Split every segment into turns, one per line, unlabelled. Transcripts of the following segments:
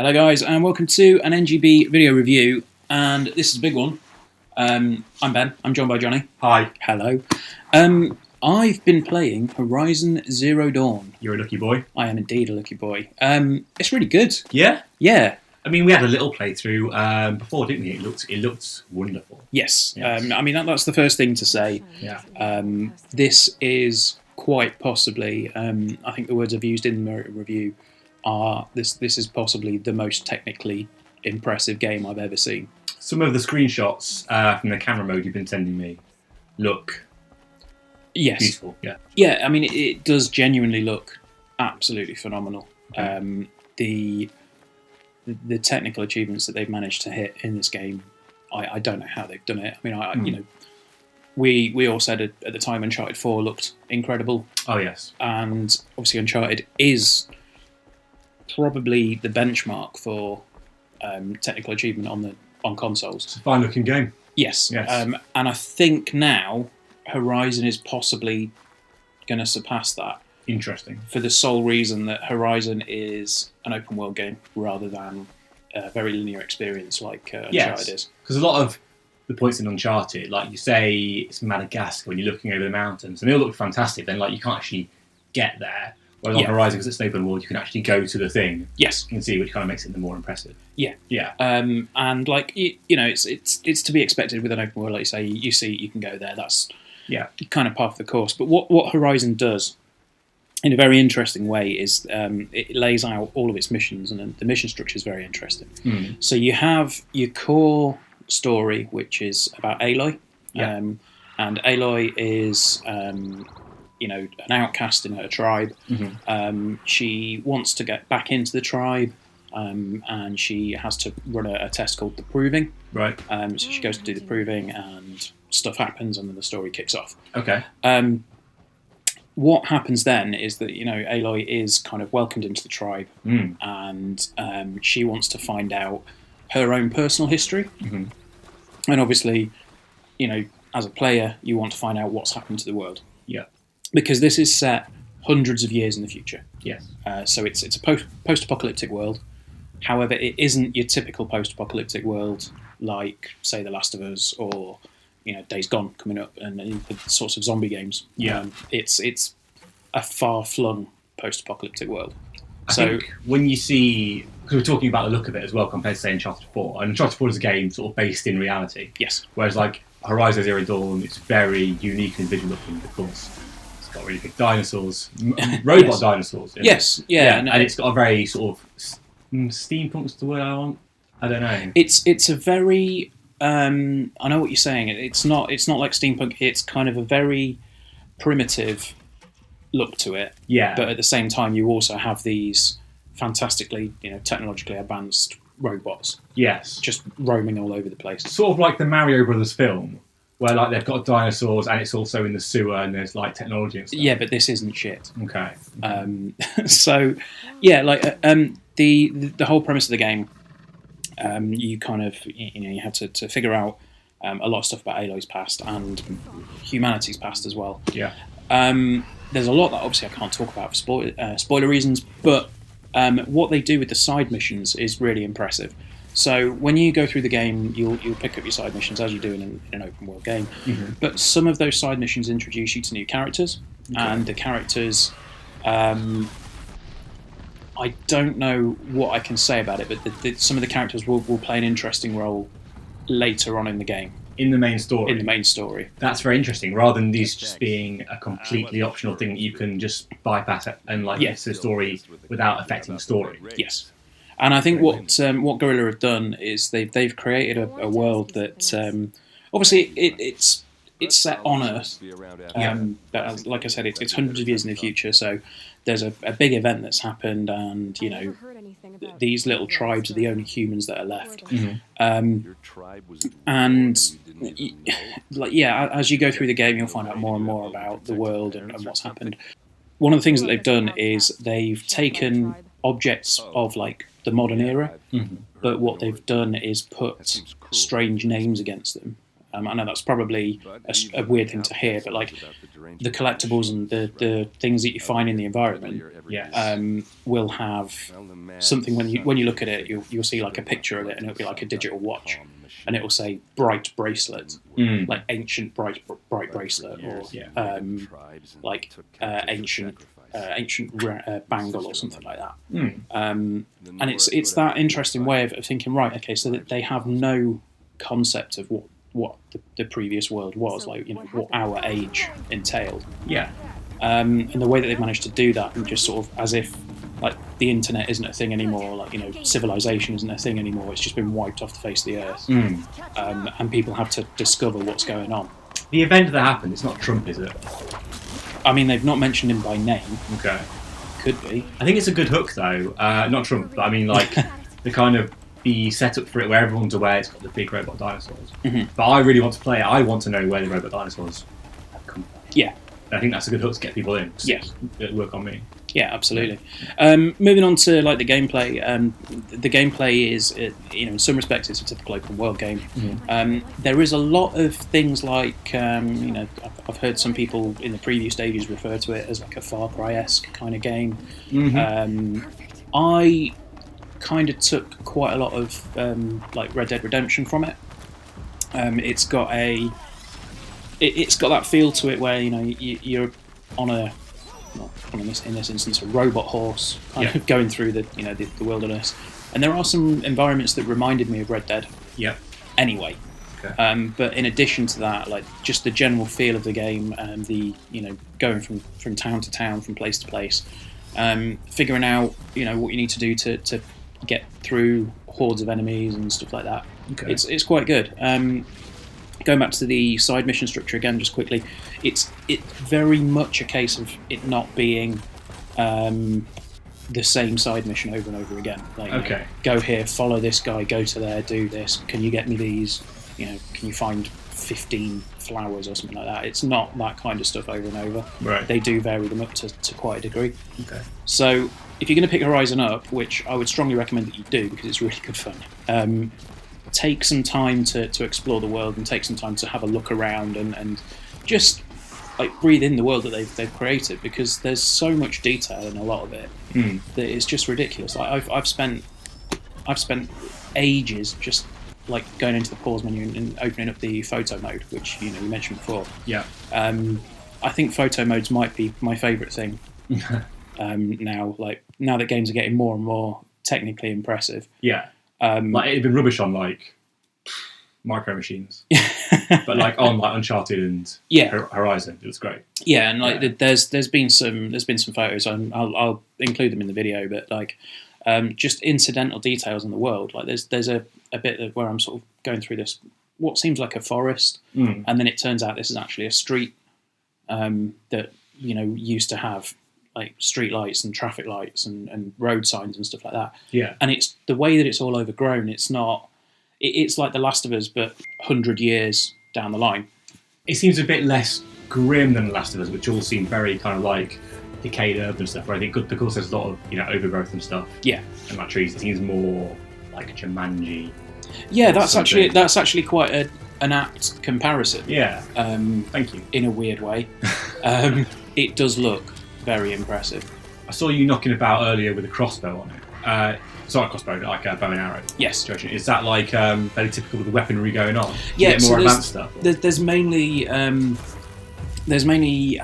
Hello guys and welcome to an NGB video review, and this is a big one. I'm Ben, I'm joined by Johnny.
Hi.
Hello. I've been playing Horizon Zero Dawn.
You're a lucky boy.
I am indeed a lucky boy. It's really good.
Yeah?
Yeah.
I mean, we had a little playthrough before, didn't we? It looked wonderful.
Yes.
Yes.
I mean, that's the first thing to say.
Yeah.
This is quite possibly, I think the words I've used in the review are, this is possibly the most technically impressive game I've ever seen.
Some of the screenshots from the camera mode you've been sending me look beautiful. Yeah.
Yeah, I mean, it does genuinely look absolutely phenomenal.
Okay.
The technical achievements that they've managed to hit in this game, I don't know how they've done it. I mean, you know, we all said at the time Uncharted 4 looked incredible.
Oh, yes.
And obviously Uncharted is probably the benchmark for technical achievement on consoles.
It's a fine-looking game.
Yes.
Yes.
And I think now Horizon is possibly going to surpass that.
Interesting.
For the sole reason that Horizon is an open world game rather than a very linear experience like Uncharted is.
Because a lot of the points in Uncharted, like you say, it's Madagascar when you're looking over the mountains, and they all look fantastic. Then, like, you can't actually get there. Whereas on Horizon, because it's an open world, you can actually go to the thing.
Yes.
You can see, which kind of makes it the more impressive.
Yeah.
Yeah.
And like you know, it's to be expected with an open world. Like you say, you see, you can go there. That's kind of part of the course. But what Horizon does, in a very interesting way, is it lays out all of its missions, and the mission structure is very interesting. So you have your core story, which is about Aloy, and Aloy is you know, an outcast in her tribe. She wants to get back into the tribe, and she has to run a test called the Proving.
Right.
So she goes to do the Proving, and stuff happens, and then the story kicks off.
Okay.
What happens then is that, you know, Aloy is kind of welcomed into the tribe, and she wants to find out her own personal history. And obviously, you know, as a player, you want to find out what's happened to the world.
Yeah.
Because this is set hundreds of years in the future.
Yes.
So it's a post-apocalyptic world. However, it isn't your typical post-apocalyptic world like, say, The Last of Us or, you know, Days Gone coming up, and the sorts of zombie games.
Yeah.
It's a far-flung post-apocalyptic world.
I think when you see, because we're talking about the look of it as well compared to, say, Uncharted 4, and Uncharted 4 is a game sort of based in reality.
Yes.
Whereas, like, Horizon Zero Dawn, it's very unique and visual looking because it's got really big dinosaurs, robot dinosaurs.
Yes, yeah.
And it's got a very sort of steampunk's the word I want. I don't know.
It's a very I know what you're saying. It's not like steampunk. It's kind of a very primitive look to it. Yeah. But at the same time, you also have these fantastically, you know, technologically advanced robots.
Yes.
Just roaming all over the place.
Sort of like the Mario Brothers film, where like they've got dinosaurs and it's also in the sewer and there's like technology and stuff.
Yeah, but this isn't shit.
Okay.
So, yeah, like the whole premise of the game, you kind of, you know, you have to figure out a lot of stuff about Aloy's past and humanity's past as well.
Yeah.
There's a lot that obviously I can't talk about for spoiler reasons, but what they do with the side missions is really impressive. So when you go through the game, you'll pick up your side missions as you do in an open world game. But some of those side missions introduce you to new characters, and the characters, I don't know what I can say about it, but some of the characters will play an interesting role later on in the game.
In the main story.
In the main story.
That's very interesting. Rather than these just being a completely optional thing that you can just bypass it and like get to the story without affecting the story.
Yes. And I think what Guerrilla have done is they've created a world that obviously it's set on Earth, but like I said, it's hundreds of years in the future. So there's a big event that's happened, and you know these little tribes are the only humans that are left. And like as you go through the game, you'll find out more and more about the world and what's happened. One of the things that they've done is they've taken objects of like the modern era, but what they've done is put strange names against them. I know that's probably a weird thing to hear, but like the collectibles and the things that you find in the environment will have something. When you look at it, you'll see like a picture of it, and it'll be like a digital watch, and it will say bright bracelet, like ancient bright bracelet, or like ancient bangle or something like that. And it's that interesting way of thinking, right, okay, so that they have no concept of what the previous world was like, what our age entailed. And the way that they've managed to do that, and just sort of as if like the internet isn't a thing anymore, like civilization isn't a thing anymore, it's just been wiped off the face of the earth. And people have to discover what's going on.
The event that happened, it's not Trump, is it?
I mean, they've not mentioned him by name.
Okay.
Could be.
I think it's a good hook though. Not Trump, but I mean like the kind of the setup for it where everyone's aware it's got the big robot dinosaurs. But I really want to play it. I want to know where the robot dinosaurs have come from.
Yeah.
And I think that's a good hook to get people in.
Yeah.
It'll work on me.
Yeah, absolutely. Moving on to like the gameplay. The gameplay is, in some respects, it's a typical open world game. There is a lot of things like, I've heard some people in the preview stages refer to it as like a Far Cry-esque kind of game. I kind of took quite a lot of like Red Dead Redemption from it. It's got that feel to it where you're on a, in this instance, a robot horse, kind of going through the wilderness, and there are some environments that reminded me of Red Dead. Anyway, but in addition to that, like just the general feel of the game, and the going from town to town, from place to place, figuring out what you need to do to get through hordes of enemies and stuff like that. It's quite good. Going back to the side mission structure again, just quickly, it's very much a case of it not being the same side mission over and over again. Like, go here, follow this guy, go to there, do this. Can you get me these? Can you find 15 flowers or something like that? It's not that kind of stuff over and over.
Right.
They do vary them up to quite a degree. So if you're going to pick Horizon up, which I would strongly recommend that you do because it's really good fun, take some time to explore the world, and take some time to have a look around and just like breathe in the world that they've created, because there's so much detail in a lot of it that it's just ridiculous. Like I've spent ages just like going into the pause menu and opening up the photo mode, which you mentioned before. I think photo modes might be my favourite thing now. Like now that games are getting more and more technically impressive. Like it'd been rubbish on like Micro Machines, but like on like Uncharted and Horizon, it was great. And like there's been some photos. I'll include them in the video, but like just incidental details in the world. Like there's a bit where I'm sort of going through this what seems like a forest, and then it turns out this is actually a street that used to have like street lights and traffic lights and road signs and stuff like that. And it's the way that it's all overgrown. It's not. It's like The Last of Us, but 100 years down the line. It seems a bit less grim than The Last of Us, which all seem very kind of like decayed urban stuff. Where I think because there's a lot of overgrowth and stuff. And like trees, it seems more like Jumanji. That's actually quite an apt comparison. Thank you. In a weird way, it does look very impressive. I saw you knocking about earlier with a crossbow on it. Sorry, a crossbow, like a bow and arrow. Yes. Situation. Is that like very typical of the weaponry going on? More advanced stuff. There's mainly I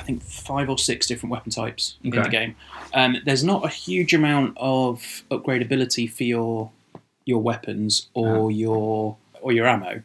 think 5 or 6 different weapon types in the game. There's not a huge amount of upgradability for your weapons or your ammo.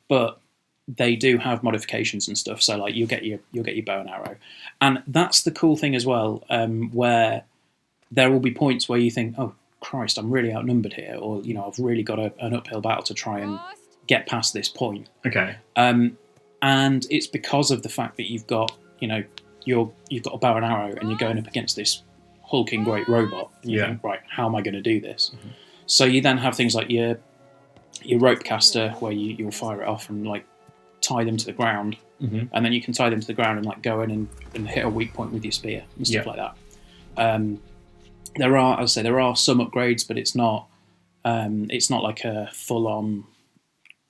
But they do have modifications and stuff. So like you'll get your bow and arrow, and that's the cool thing as well. Where there will be points where you think, oh Christ, I'm really outnumbered here, or I've really got an uphill battle to try and get past this point. And it's because of the fact that you've got you've got a bow and arrow, and you're going up against this hulking great robot. And you think, right, how am I going to do this? So you then have things like your rope caster, where you'll fire it off and like tie them to the ground, and then you can tie them to the ground and like go in and hit a weak point with your spear and stuff like that. There are, as I say, some upgrades, but it's not like a full-on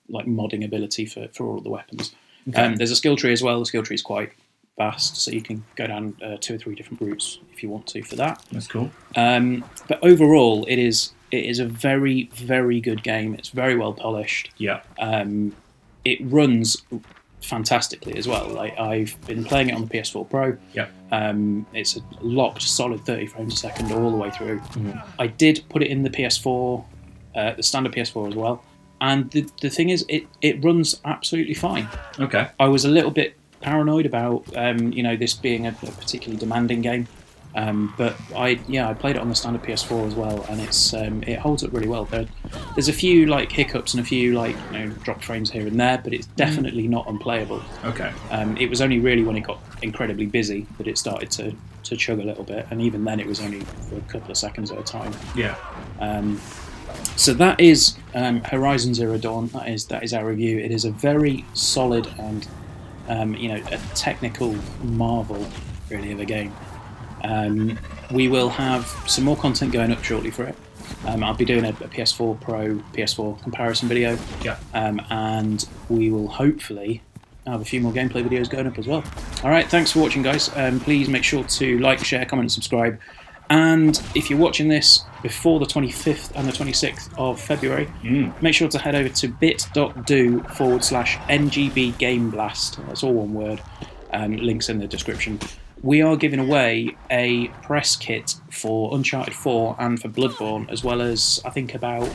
like modding ability for all of the weapons.
Okay.
There's a skill tree as well. The skill tree is quite vast, so you can go down 2 or 3 different routes if you want to for that.
That's cool.
But overall, it is a very, very good game. It's very well polished.
Yeah.
It runs fantastically as well. Like, I've been playing it on the PS4 Pro.
Yep.
It's a locked, solid 30 frames a second all the way through. I did put it in the PS4, the standard PS4 as well. And the thing is, it runs absolutely fine.
Okay.
I was a little bit paranoid about this being a particularly demanding game, but I played it on the standard PS4 as well, and it holds up really well. There's a few like hiccups and a few like dropped frames here and there, but it's definitely not unplayable.
Okay.
It was only really when it got incredibly busy that it started to chug a little bit, and even then it was only for a couple of seconds at a time.
Yeah.
So that is Horizon Zero Dawn. That is our review. It is a very solid and a technical marvel, really, of a game. We will have some more content going up shortly for it. I'll be doing a PS4 Pro, PS4 comparison video.
Yeah.
And we will hopefully have a few more gameplay videos going up as well. All right, thanks for watching, guys. Please make sure to like, share, comment, and subscribe. And if you're watching this before the 25th and the 26th of February, make sure to head over to bit.do/NGB Game Blast. That's all one word. Links in the description. We are giving away a press kit for Uncharted 4 and for Bloodborne, as well as I think about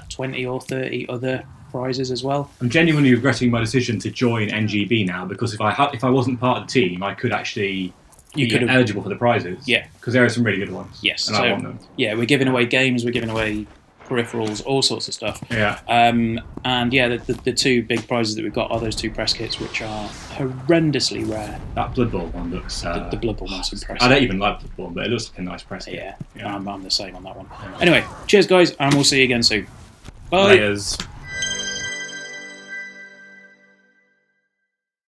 20 or 30 other prizes as well.
I'm genuinely regretting my decision to join NGB now, because if I wasn't part of the team, I could actually be eligible for the prizes.
Yeah.
Because there are some really good ones.
Yes.
And I want them.
Yeah, we're giving away games, we're giving away peripherals, all sorts of stuff.
Yeah.
And yeah, the 2 big prizes that we've got are those 2 press kits, which are horrendously rare.
That Bloodborne one looks...
the Bloodborne one's impressive.
I don't even like Bloodborne, but it looks like a nice press kit.
Yeah. I'm the same on that one. Anyway, cheers, guys, and we'll see you again soon. Bye.
Layers.